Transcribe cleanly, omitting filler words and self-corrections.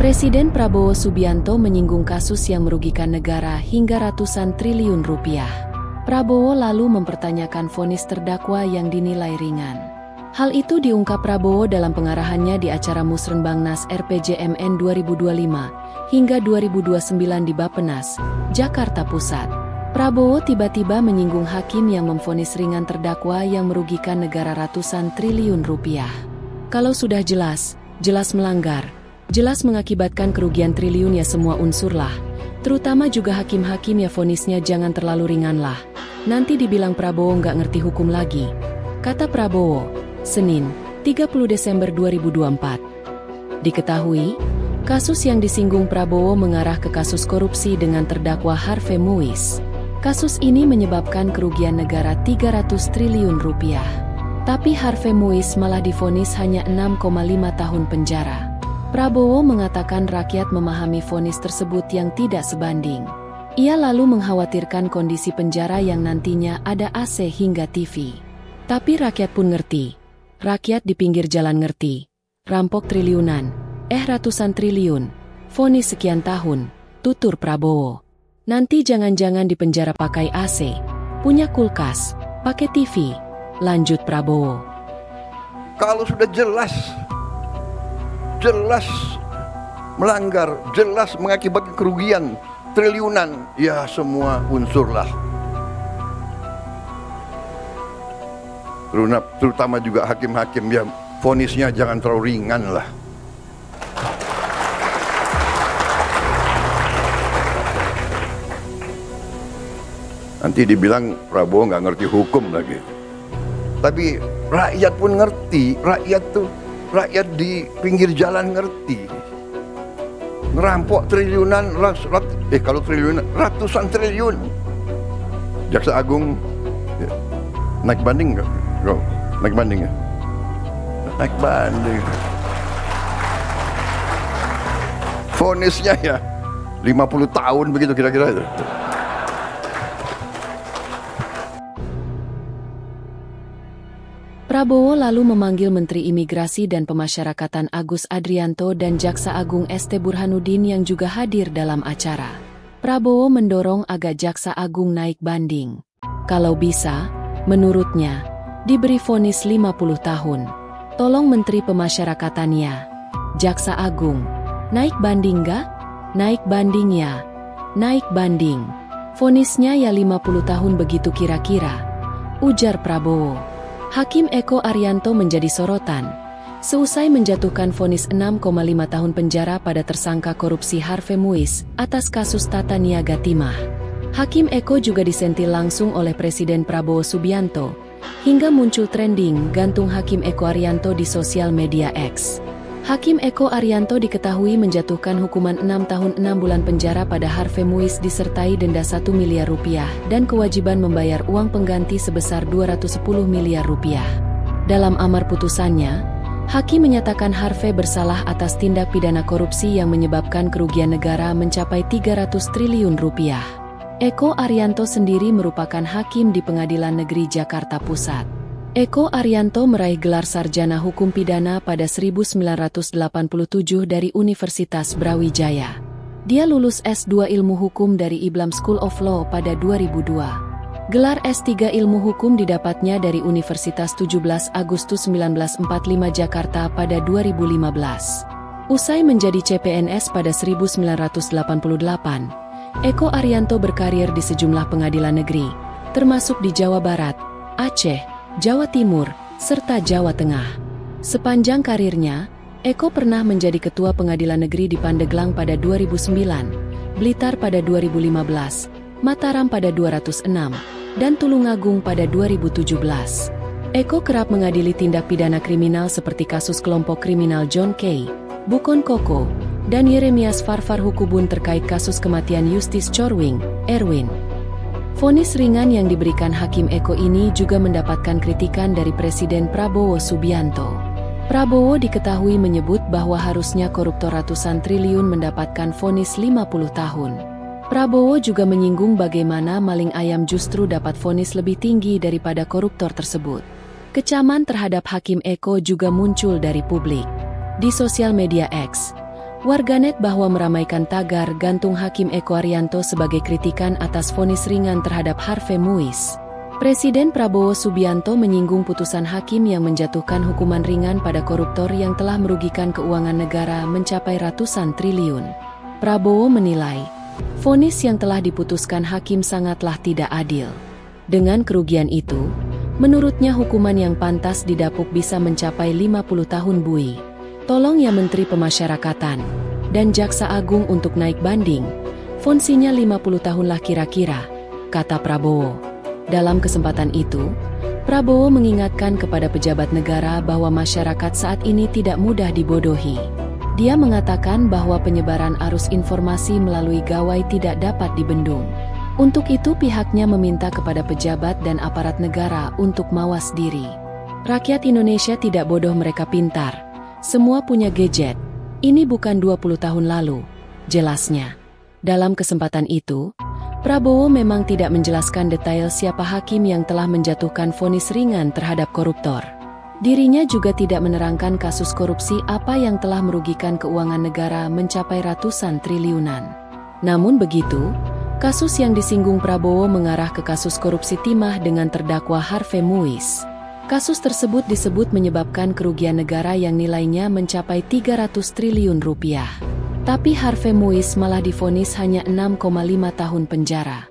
Presiden Prabowo Subianto menyinggung kasus yang merugikan negara hingga ratusan triliun rupiah. Prabowo lalu mempertanyakan vonis terdakwa yang dinilai ringan. Hal itu diungkap Prabowo dalam pengarahannya di acara Musrenbangnas RPJMN 2025 hingga 2029 di Bappenas, Jakarta Pusat. Prabowo tiba-tiba menyinggung hakim yang memvonis ringan terdakwa yang merugikan negara ratusan triliun rupiah. Kalau sudah jelas melanggar, jelas mengakibatkan kerugian triliun, ya semua unsur lah. Terutama juga hakim-hakim, ya vonisnya jangan terlalu ringan lah. Nanti dibilang Prabowo nggak ngerti hukum lagi. Kata Prabowo, Senin, 30 Desember 2024. Diketahui, kasus yang disinggung Prabowo mengarah ke kasus korupsi dengan terdakwa Harvey Muiz. Kasus ini menyebabkan kerugian negara 300 triliun rupiah. Tapi Harvey Muiz malah divonis hanya 6,5 tahun penjara. Prabowo mengatakan rakyat memahami vonis tersebut yang tidak sebanding. Ia lalu mengkhawatirkan kondisi penjara yang nantinya ada AC hingga TV. Tapi rakyat pun ngerti. Rakyat di pinggir jalan ngerti. Rampok triliunan, ratusan triliun, vonis sekian tahun, tutur Prabowo. Nanti jangan-jangan di penjara pakai AC, punya kulkas, pakai TV, lanjut Prabowo. Kalau sudah jelas melanggar, jelas mengakibatkan kerugian triliunan, ya semua unsurlah. Terutama juga hakim-hakim, ya vonisnya jangan terlalu ringan lah. Nanti dibilang Prabowo nggak ngerti hukum lagi. Tapi rakyat pun ngerti, rakyat di pinggir jalan ngerti. Ngerampok triliunan, kalau triliunan, ratusan triliun. Jaksa Agung naik banding nggak? Naik banding ya? Naik banding. Vonisnya ya 50 tahun begitu kira-kira itu. Prabowo lalu memanggil Menteri Imigrasi dan Pemasyarakatan Agus Adrianto dan Jaksa Agung ST Burhanuddin yang juga hadir dalam acara. Prabowo mendorong agar Jaksa Agung naik banding. Kalau bisa, menurutnya, diberi vonis 50 tahun. Tolong Menteri Pemasyarakatannya, Jaksa Agung, naik banding nggak? Naik banding ya. Naik banding. Vonisnya ya 50 tahun begitu kira-kira, ujar Prabowo. Hakim Eko Arianto menjadi sorotan. Seusai menjatuhkan vonis 6,5 tahun penjara pada tersangka korupsi Harvey Muiz atas kasus tata niaga timah. Hakim Eko juga disentil langsung oleh Presiden Prabowo Subianto, hingga muncul trending gantung Hakim Eko Arianto di sosial media X. Hakim Eko Arianto diketahui menjatuhkan hukuman 6 tahun 6 bulan penjara pada Harvey Muiz disertai denda 1 miliar rupiah dan kewajiban membayar uang pengganti sebesar 210 miliar rupiah. Dalam amar putusannya, Hakim menyatakan Harvey bersalah atas tindak pidana korupsi yang menyebabkan kerugian negara mencapai 300 triliun rupiah. Eko Arianto sendiri merupakan hakim di Pengadilan Negeri Jakarta Pusat. Eko Arianto meraih gelar sarjana hukum pidana pada 1987 dari Universitas Brawijaya. Dia lulus S2 Ilmu Hukum dari Iblam School of Law pada 2002. Gelar S3 Ilmu Hukum didapatnya dari Universitas 17 Agustus 1945 Jakarta pada 2015. Usai menjadi CPNS pada 1988, Eko Arianto berkarir di sejumlah pengadilan negeri, termasuk di Jawa Barat, Aceh, Jawa Timur, serta Jawa Tengah. Sepanjang karirnya, Eko pernah menjadi Ketua Pengadilan Negeri di Pandeglang pada 2009, Blitar pada 2015, Mataram pada 206, dan Tulungagung pada 2017. Eko kerap mengadili tindak pidana kriminal seperti kasus kelompok kriminal John K. Bukon Koko, dan Yeremias Farfar Hukubun terkait kasus kematian Justis Corwing, Erwin. Vonis ringan yang diberikan Hakim Eko ini juga mendapatkan kritikan dari Presiden Prabowo Subianto. Prabowo diketahui menyebut bahwa harusnya koruptor ratusan triliun mendapatkan vonis 50 tahun. Prabowo juga menyinggung bagaimana maling ayam justru dapat vonis lebih tinggi daripada koruptor tersebut. Kecaman terhadap Hakim Eko juga muncul dari publik. Di sosial media X, Warganet bahwa meramaikan tagar gantung Hakim Eko Arianto sebagai kritikan atas vonis ringan terhadap Harvey Muiz. Presiden Prabowo Subianto menyinggung putusan hakim yang menjatuhkan hukuman ringan pada koruptor yang telah merugikan keuangan negara mencapai ratusan triliun. Prabowo menilai, vonis yang telah diputuskan hakim sangatlah tidak adil. Dengan kerugian itu, menurutnya hukuman yang pantas didapuk bisa mencapai 50 tahun bui. Tolong ya Menteri Pemasyarakatan dan Jaksa Agung untuk naik banding, vonsinya 50 tahun lah kira-kira, kata Prabowo. Dalam kesempatan itu, Prabowo mengingatkan kepada pejabat negara bahwa masyarakat saat ini tidak mudah dibodohi. Dia mengatakan bahwa penyebaran arus informasi melalui gawai tidak dapat dibendung. Untuk itu pihaknya meminta kepada pejabat dan aparat negara untuk mawas diri. Rakyat Indonesia tidak bodoh, mereka pintar. Semua punya gadget. Ini bukan 20 tahun lalu, jelasnya. Dalam kesempatan itu, Prabowo memang tidak menjelaskan detail siapa hakim yang telah menjatuhkan vonis ringan terhadap koruptor. Dirinya juga tidak menerangkan kasus korupsi apa yang telah merugikan keuangan negara mencapai ratusan triliunan. Namun begitu, kasus yang disinggung Prabowo mengarah ke kasus korupsi timah dengan terdakwa Harvey Muiz. Kasus tersebut disebut menyebabkan kerugian negara yang nilainya mencapai 300 triliun rupiah. Tapi Harvey Muiz malah divonis hanya 6,5 tahun penjara.